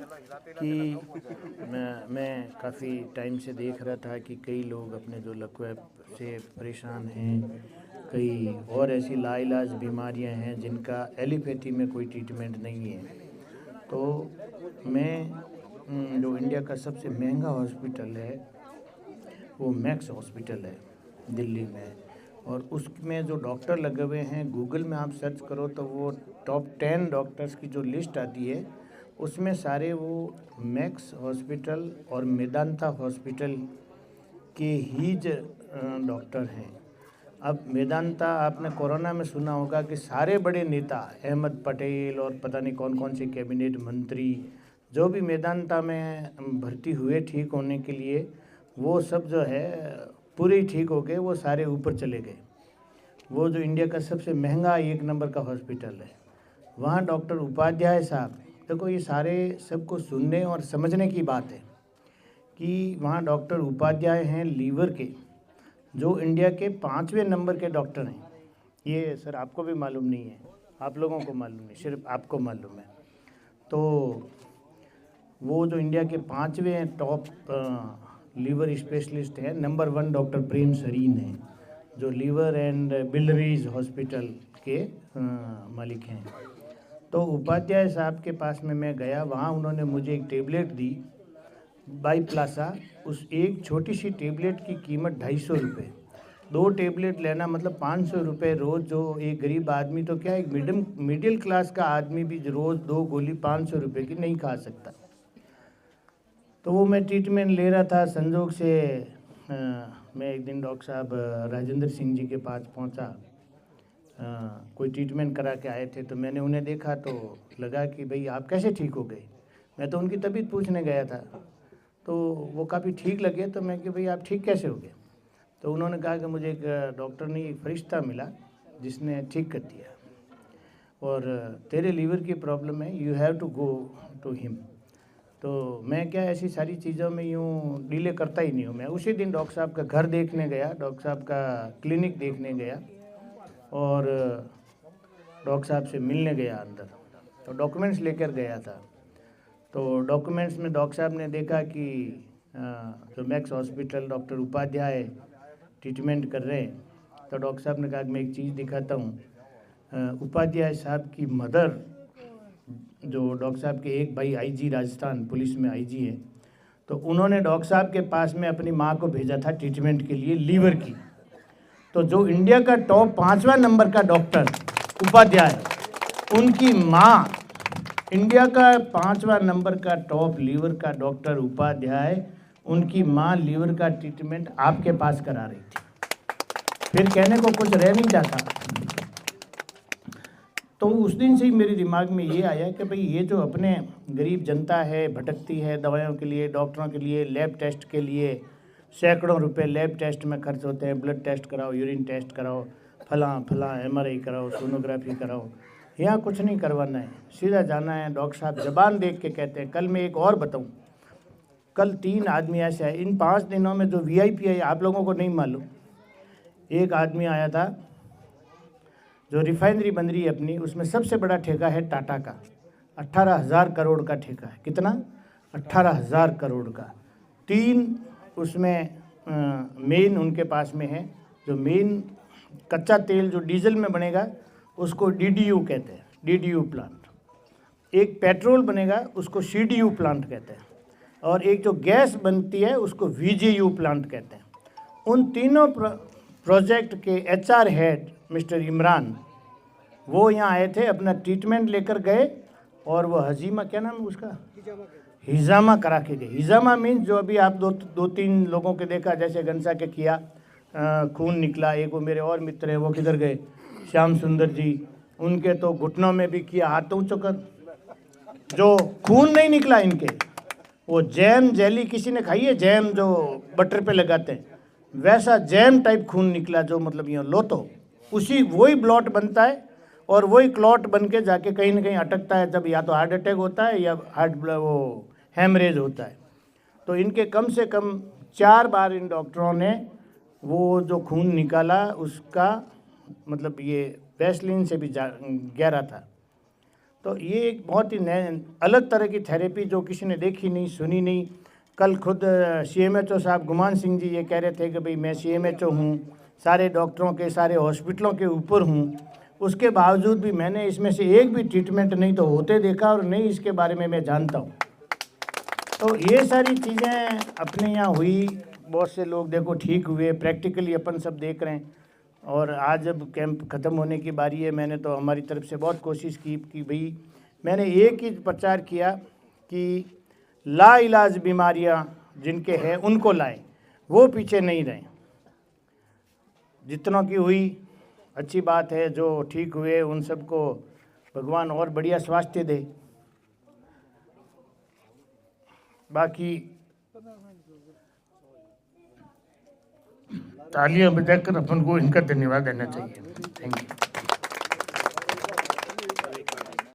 कि मैं काफ़ी टाइम से देख रहा था कि कई लोग अपने जो लकवे से परेशान हैं, कई और ऐसी लाइलाज बीमारियां हैं जिनका एलोपैथी में कोई ट्रीटमेंट नहीं है। तो मैं जो इंडिया का सबसे महंगा हॉस्पिटल है वो मैक्स हॉस्पिटल है दिल्ली में, और उसमें जो डॉक्टर लगे हुए हैं, गूगल में आप सर्च करो तो वो टॉप 10 डॉक्टर्स की जो लिस्ट आती है उसमें सारे वो मैक्स हॉस्पिटल और मेदांता हॉस्पिटल के ही डॉक्टर हैं। अब मेदांता, आपने कोरोना में सुना होगा कि सारे बड़े नेता, अहमद पटेल और पता नहीं कौन कौन से कैबिनेट मंत्री जो भी मेदांता में भर्ती हुए ठीक होने के लिए, वो सब जो है पूरे ही ठीक हो गए, वो सारे ऊपर चले गए। वो जो इंडिया का सबसे महंगा 1 नंबर का हॉस्पिटल है, वहाँ डॉक्टर उपाध्याय साहब, देखो ये सारे सबको सुनने और समझने की बात है कि वहाँ डॉक्टर उपाध्याय हैं लीवर के, जो इंडिया के 5वें नंबर के डॉक्टर हैं। ये सर आपको भी मालूम नहीं है, आप लोगों को मालूम नहीं, सिर्फ आपको मालूम है। तो वो जो इंडिया के 5वें टॉप लीवर स्पेशलिस्ट हैं, नंबर 1 डॉक्टर प्रेम सरीन हैं, जो लीवर एंड बिलरीज हॉस्पिटल के मालिक हैं। तो उपाध्याय साहब के पास में मैं गया, वहाँ उन्होंने मुझे एक टेबलेट दी बाईप्लासा। उस एक छोटी सी टेबलेट की कीमत 250 रुपये। 2 टेबलेट लेना मतलब 500 रुपये रोज़। जो एक गरीब आदमी, तो क्या एक मिडिल क्लास का आदमी भी रोज़ 2 गोली 500 रुपये की नहीं खा सकता। तो वो मैं ट्रीटमेंट ले रहा था। संजोग से मैं एक दिन डॉक्टर साहब राजेंद्र सिंह जी के पास पहुंचा। कोई ट्रीटमेंट करा के आए थे, तो मैंने उन्हें देखा तो लगा कि भाई आप कैसे ठीक हो गए। मैं तो उनकी तबीयत पूछने गया था, तो वो काफ़ी ठीक लगे। तो मैं कि भाई आप ठीक कैसे हो गए। तो उन्होंने कहा कि मुझे एक डॉक्टर ने एक फरिश्ता मिला जिसने ठीक कर दिया, और तेरे लीवर की प्रॉब्लम है, you have to go to him. तो मैं क्या ऐसी सारी चीज़ों में यूँ डिले करता ही नहीं हूँ। मैं उसी दिन डॉक्टर साहब का घर देखने गया, डॉक्टर साहब का क्लिनिक देखने गया, और डॉक्टर साहब से मिलने गया अंदर। तो डॉक्यूमेंट्स लेकर गया था। तो डॉक्यूमेंट्स में डॉक्टर साहब ने देखा कि जो Max hospital doctor Upadhyay treatment कर रहे हैं। तो डॉक्टर साहब ने कहा कि मैं एक चीज़ दिखाता हूँ। उपाध्याय साहब की मदर, जो डॉक्टर साहब के एक भाई आईजी, राजस्थान पुलिस में आईजी है, तो उन्होंने डॉक्टर साहब के पास में अपनी माँ को भेजा था ट्रीटमेंट के लिए लीवर की। तो जो इंडिया का टॉप 5वां नंबर का डॉक्टर उपाध्याय, उनकी माँ, इंडिया का 5वां नंबर का टॉप लीवर का डॉक्टर उपाध्याय, उनकी माँ लीवर का ट्रीटमेंट आपके पास करा रही थी। फिर कहने को कुछ रह नहीं जाता। तो उस दिन से ही मेरे दिमाग में ये आया कि भाई ये जो अपने गरीब जनता है, भटकती है दवाइयों के लिए, डॉक्टरों के लिए, लैब टेस्ट के लिए सैकड़ों रुपए लैब टेस्ट में खर्च होते हैं। ब्लड टेस्ट कराओ, यूरिन टेस्ट कराओ, फलां MRI कराओ, सोनोग्राफी कराओ। यहाँ कुछ नहीं करवाना है, सीधा जाना है। डॉक्टर साहब जबान देख के कहते हैं। कल मैं एक और बताऊँ, कल 3 आदमी ऐसे आए इन 5 दिनों में जो VIP है, आप लोगों को नहीं मालूम। एक आदमी आया था, जो रिफाइनरी बन रही है अपनी, उसमें सबसे बड़ा ठेका है टाटा का, 18,000 करोड़ का ठेका है। कितना? 18,000 करोड़ का। 3 उसमें मेन उनके पास में है। जो मेन कच्चा तेल जो डीजल में बनेगा उसको DDU कहते हैं, DDU प्लांट। एक पेट्रोल बनेगा उसको CDU प्लांट कहते हैं, और एक जो गैस बनती है उसको VGU प्लांट कहते हैं। उन तीनों प्रोजेक्ट के HR हेड मिस्टर इमरान, वो यहाँ आए थे, अपना ट्रीटमेंट लेकर गए, और वो हजीमा, क्या नाम है उसका, हिजामा करा के गए। हिजामा मीन्स जो अभी आप दो तीन लोगों के देखा, जैसे गंसा के किया, खून निकला। एक वो मेरे और मित्र हैं, वो किधर गए, श्याम सुंदर जी, उनके तो घुटनों में भी किया, हाथों चोकर, जो खून नहीं निकला इनके। वो जैम जेली किसी ने खाई है, जैम जो बटर पे लगाते हैं, वैसा जैम टाइप खून निकला, जो मतलब ये लो तो उसी वही ब्लॉट बनता है, और वही क्लॉट बन के जाके कहीं ना कहीं अटकता है, जब या तो हार्ट अटैक होता है या वो हेमरेज होता है। तो इनके कम से कम 4 बार इन डॉक्टरों ने वो जो खून निकाला, उसका मतलब ये वैसलीन से भी गहरा था। तो ये एक बहुत ही नए अलग तरह की थेरेपी जो किसी ने देखी नहीं, सुनी नहीं। कल खुद CMHO साहब गुमान सिंह जी ये कह रहे थे कि भाई मैं CMHO हूँ, सारे डॉक्टरों के, सारे हॉस्पिटलों के ऊपर हूँ, उसके बावजूद भी मैंने इसमें से एक भी ट्रीटमेंट नहीं तो होते देखा और नहीं इसके बारे में मैं जानता हूँ। तो ये सारी चीज़ें अपने यहाँ हुई, बहुत से लोग देखो ठीक हुए, प्रैक्टिकली अपन सब देख रहे हैं। और आज जब कैंप ख़त्म होने की बारी है, मैंने तो हमारी तरफ से बहुत कोशिश की कि भाई मैंने एक ही प्रचार किया कि लाइलाज बीमारियां जिनके हैं उनको लाएं, वो पीछे नहीं रहें। जितनों की हुई अच्छी बात है, जो ठीक हुए उन सबको भगवान और बढ़िया स्वास्थ्य दे। बाकी तालियां बजाकर अपन को इनका धन्यवाद देना चाहिए। Thank you.